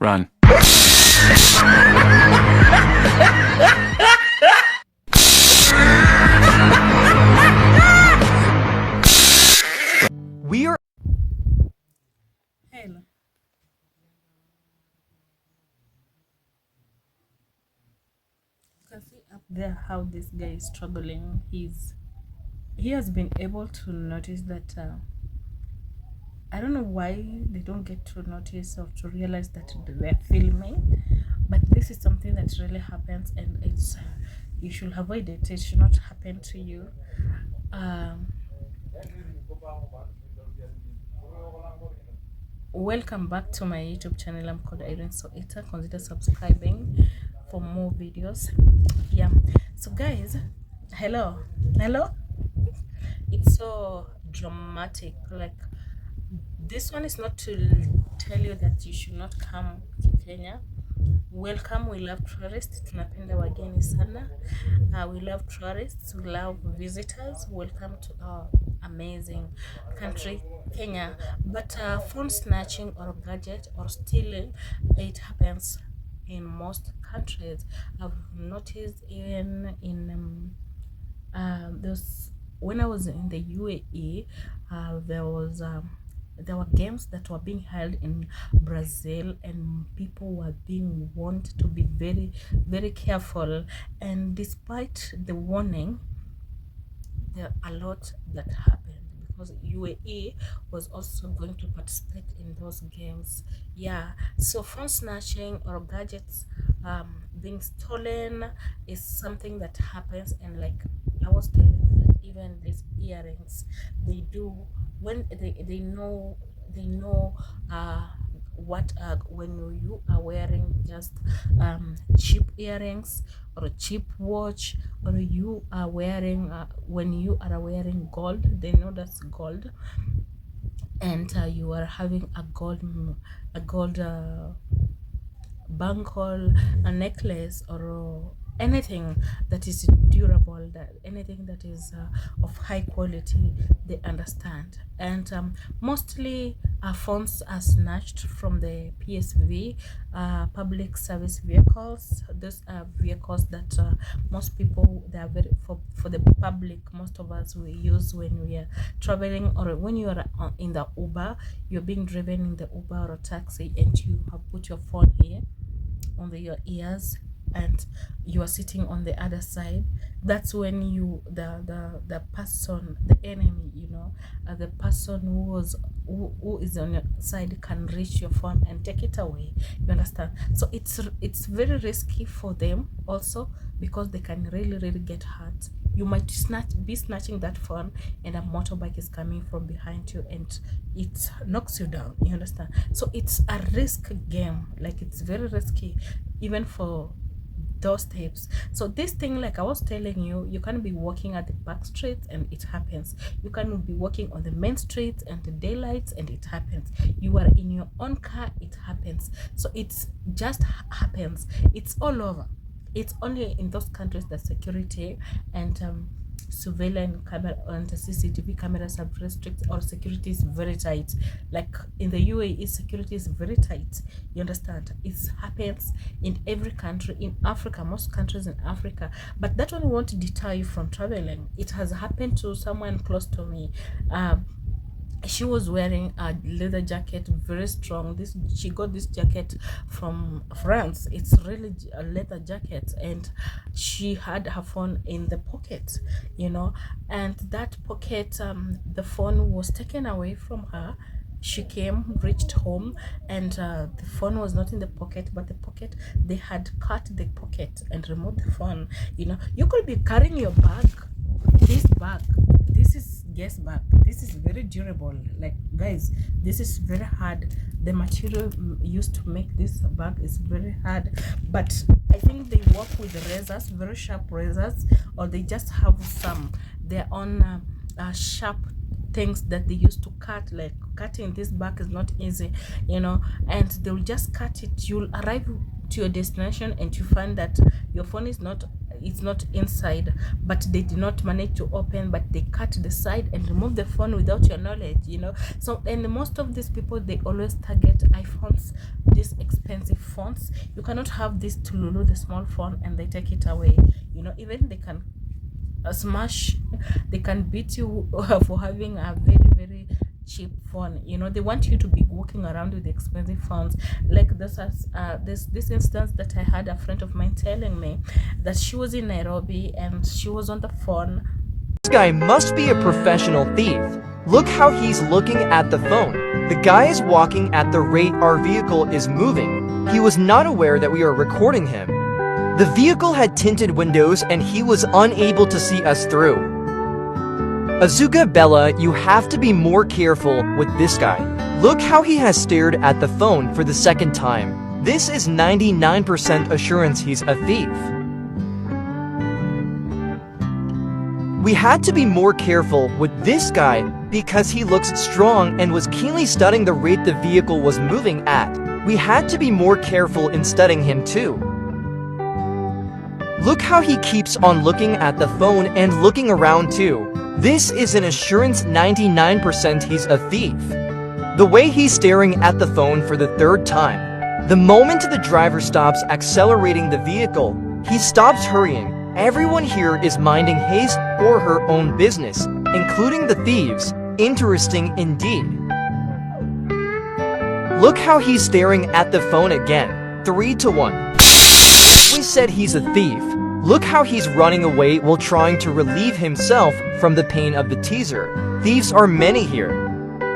Run. We are. Hello. You can see up there how this guy is struggling. He has been able to notice that I don't know why they don't get to notice or to realize that they're filming, but this is something that really happens, and it's you should avoid it. It should not happen to you. Um, Welcome back to my YouTube channel. I'm called Irene Soita. Consider subscribing for more videos. Yeah. So guys, hello, hello. It's so dramatic. Like this one is not to tell you that you should not come to Kenya. Welcome. We love tourists. Tunapenda wageni sana. We love tourists. We love visitors. Welcome to our amazing country, Kenya. But phone snatching or gadget or stealing, it happens in most countries. I've noticed even in those when I was in the UAE, there were games that were being held in Brazil, and people were being warned to be very, very careful. And despite the warning, there are a lot that happened because UAE was also going to participate in those games. Yeah, so phone snatching or gadgets being stolen is something that happens, and like I was telling you that even these earrings, they do when they know what when you are wearing just cheap earrings or a cheap watch, or you are wearing when you are wearing gold, they know that's gold, and you are having a gold bangle, a necklace, or anything that is durable, that anything that is of high quality, they understand. And mostly phones are snatched from the PSV, public service vehicles. Those are vehicles that most people, they are very for the public. Most of us we use when we are traveling, or when you are in the Uber, you're being driven in the Uber or a taxi, and you have put your phone here on your ears, and you are sitting on the other side. That's when the person, the enemy, the person who is on your side can reach your phone and take it away. You understand? So it's very risky for them also, because they can really, really get hurt. You might be snatching that phone, and a motorbike is coming from behind you and it knocks you down. You understand? So it's a risk game. Like, it's very risky even for those tips. So this thing, like I was telling you, you can be walking at the back streets and it happens. You can be walking on the main streets and the daylights and it happens. You are in your own car, it happens. So it's just happens. It's all over. It's only in those countries that security and surveillance camera and the CCTV cameras are very strict, or security is very tight. Like in the UAE, security is very tight. You understand? It happens in every country in Africa, most countries in Africa. But that one won't deter you from traveling. It has happened to someone close to me. She was wearing a leather jacket, very strong. She got this jacket from France. It's really a leather jacket, and she had her phone in the pocket, and that pocket, the phone was taken away from her. She reached home, and the phone was not in the pocket, but the pocket, they had cut the pocket and removed the phone. You could be carrying your bag, this bag, this is guest bag, this is very durable. Like, guys, this is very hard. The material used to make this bag is very hard, but I think they work with razors, very sharp razors, or they just have their own sharp things that they used to cut. Like, cutting this bag is not easy, and they'll just cut it. You'll arrive to your destination and you find that your phone is not, it's not inside, but they did not manage to open, but they cut the side and remove the phone without your knowledge. So, and most of these people, they always target iPhones, these expensive phones. You cannot have this tululu, the small phone, and they take it away. Even they can smash, they can beat you for having a very very cheap phone. They want you to be walking around with expensive phones. Like this instance that I had a friend of mine telling me that she was in Nairobi and she was on the phone. This guy must be a professional thief. Look how he's looking at the phone. The guy is walking at the rate our vehicle is moving. He was not aware that we are recording him. The vehicle had tinted windows and he was unable to see us through. Azuka Bella, you have to be more careful with this guy. Look how he has stared at the phone for the second time. This is 99% assurance he's a thief. We had to be more careful with this guy because he looks strong and was keenly studying the rate the vehicle was moving at. We had to be more careful in studying him too. Look how he keeps on looking at the phone and looking around too. This is an assurance 99% he's a thief. The way he's staring at the phone for the third time. The moment the driver stops accelerating the vehicle, he stops hurrying. Everyone here is minding his or her own business, including the thieves. Interesting indeed. Look how he's staring at the phone again. 3-1. We said he's a thief. Look how he's running away while trying to relieve himself from the pain of the teaser. Thieves are many here.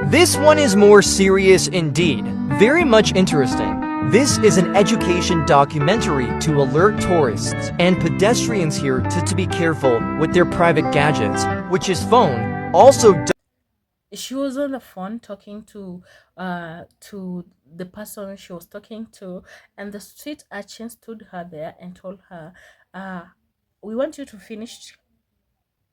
This one is more serious indeed. Very much interesting. This is an education documentary to alert tourists and pedestrians here to be careful with their private gadgets, which is phone. Also, she was on the phone talking to the person she was talking to, and the street urchin stood her there and told her, we want you to finish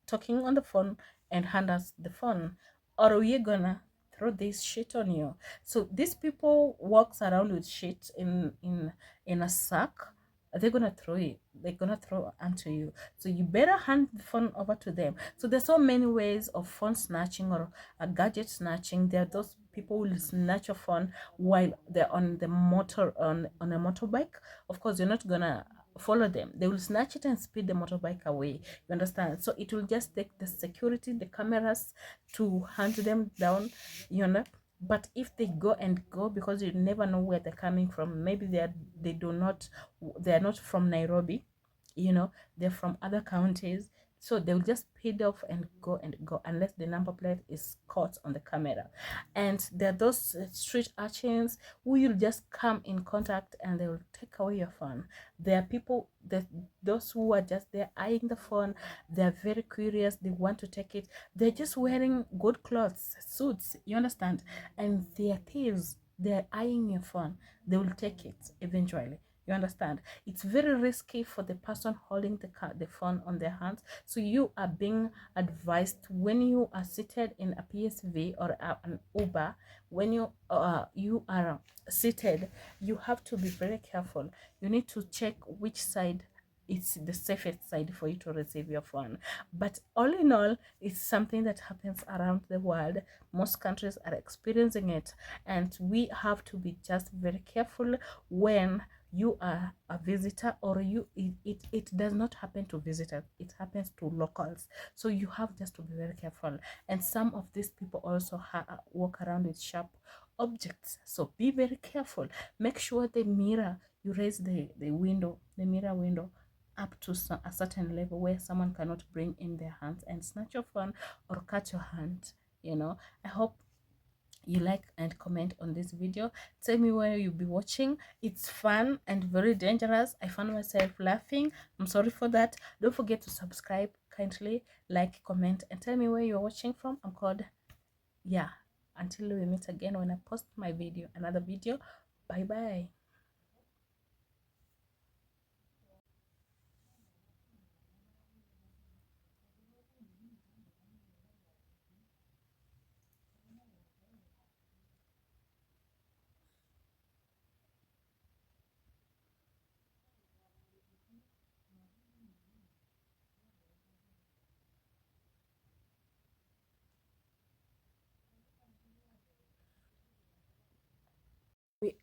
talking on the phone and hand us the phone, or we're gonna throw this shit on you. So these people walks around with shit in a sack. They're gonna throw it. They're gonna throw onto you. So you better hand the phone over to them. So there's so many ways of phone snatching or a gadget snatching. There are those people who will snatch your phone while they're on the motor on a motorbike. Of course, you're not gonna follow them. They will snatch it and speed the motorbike away. You understand? So it will just take the security, the cameras to hunt them down, you know. But if they go and go, because you never know where they're coming from, maybe they're not from Nairobi, they're from other counties. So they'll just speed off and go unless the number plate is caught on the camera. And there are those street urchins who will just come in contact and they will take away your phone. There are people that those who are just there eyeing the phone. They're very curious. They want to take it. They're just wearing good clothes, suits. You understand? And they are thieves. They're eyeing your phone. They will take it eventually. You understand? It's very risky for the person holding the phone on their hands. So you are being advised when you are seated in a PSV or an Uber, when you are seated, you have to be very careful. You need to check which side it's the safest side for you to receive your phone. But all in all, it's something that happens around the world. Most countries are experiencing it, and we have to be just very careful when you are a visitor, or it does not happen to visitors, it happens to locals. So you have just to be very careful. And some of these people also walk around with sharp objects, so be very careful. Make sure the mirror, you raise the mirror window up to a certain level where someone cannot bring in their hands and snatch your phone or cut your hand. I hope you like and comment on this video. Tell me where you'll be watching. It's fun and very dangerous. I found myself laughing. I'm sorry for that. Don't forget to subscribe. Kindly like, comment, and tell me where you're watching from. I'm called, yeah. Until we meet again when I post another video. Bye bye.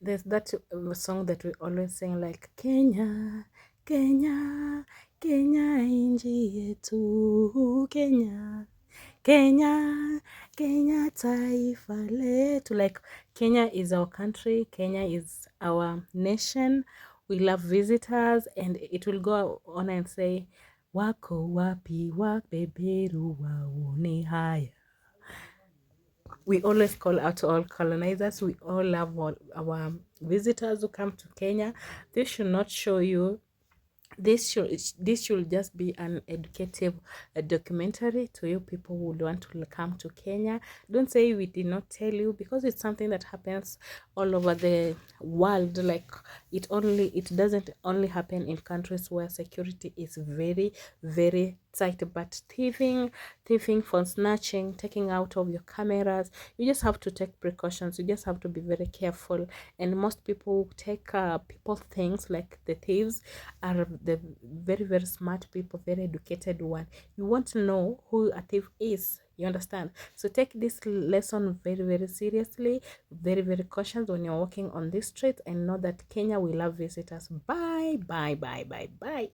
There's that song that we always sing, like Kenya, Kenya, Kenya inji yetu, Kenya, Kenya, Kenya taifa letu. Like, Kenya is our country, Kenya is our nation. We love visitors, and it will go on and say, wako wapi wabeberu waone haya. We always call out to all colonizers. We all love all our visitors who come to Kenya. This should not show you, this should just be an educative documentary to you people who would want to come to Kenya. Don't say we did not tell you, because it's something that happens all over the world. Like, it doesn't only happen in countries where security is very, very tight. But thieving, phone snatching, taking out of your cameras, you just have to take precautions. You just have to be very careful. And most people take people things, like the thieves are the very, very smart people, very educated one. You want to know who a thief is, you understand? So take this lesson very, very seriously, very, very cautious when you're walking on this street, and know that Kenya will love visitors. Bye, bye, bye, bye, bye.